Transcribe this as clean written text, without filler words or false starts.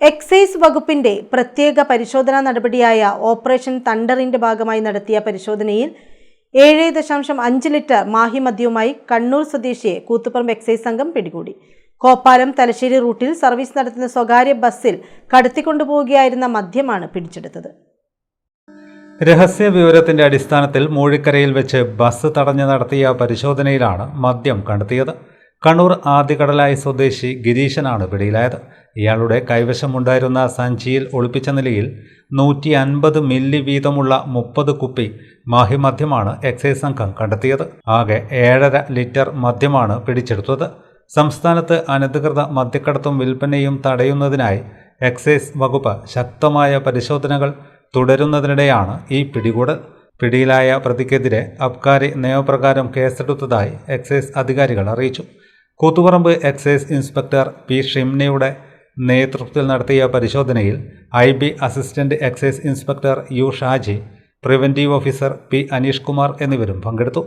Excise വകുപ്പിന്റെ പ്രത്യേക പരിശോധനാ നടപടിയായ ഓപ്പറേഷൻ തണ്ടറിന്റെ ഭാഗമായി നടത്തിയ പരിശോധനയിൽ 7.5 ലിറ്റർ മാഹി മദ്യവുമായി കണ്ണൂർ സ്വദേശിയെ കൂത്തുപറമ്പ് എക്സൈസ് സംഘം പിടികൂടി. കോപ്പാലം തലശ്ശേരി റൂട്ടിൽ സർവീസ് നടത്തുന്ന സ്വകാര്യ ബസ്സിൽ കടത്തിക്കൊണ്ടുപോവുകയായിരുന്ന മദ്യമാണ് പിടിച്ചെടുത്തത്. രഹസ്യ വിവരത്തിന്റെ അടിസ്ഥാനത്തിൽ മൂഴിക്കരയിൽ വെച്ച് ബസ് തടഞ്ഞു നടത്തിയ പരിശോധനയിലാണ് മദ്യം കണ്ടെത്തിയത്. കണ്ണൂർ ആദികടലായി സ്വദേശി ഗിരീശനാണ് പിടിയിലായത്. ഇയാളുടെ കൈവശമുണ്ടായിരുന്ന സഞ്ചിയിൽ ഒളിപ്പിച്ച നിലയിൽ 150 മില്ലി വീതമുള്ള 30 കുപ്പി മാഹി മദ്യമാണ് എക്സൈസ് സംഘം കണ്ടെത്തിയത്. ആകെ 7.5 ലിറ്റർ മദ്യമാണ് പിടിച്ചെടുത്തത്. സംസ്ഥാനത്ത് അനധികൃത മദ്യക്കടത്തും വിൽപ്പനയും തടയുന്നതിനായി എക്സൈസ് വകുപ്പ് ശക്തമായ പരിശോധനകൾ തുടരുന്നതിനിടെയാണ് ഈ പിടികൂടൽ. പിടിയിലായ പ്രതിക്കെതിരെ അബ്കാരി നിയമപ്രകാരം കേസെടുത്തതായി എക്സൈസ് അധികാരികൾ അറിയിച്ചു. കൂത്തുപറമ്പ് എക്സൈസ് ഇൻസ്പെക്ടർ പി ഷിംനയുടെ നേതൃത്വത്തിൽ നടത്തിയ പരിശോധനയിൽ IB assistant excise inspector U Shaji, preventive officer P Aneesh Kumar എന്നിവരും പങ്കെടുത്തു.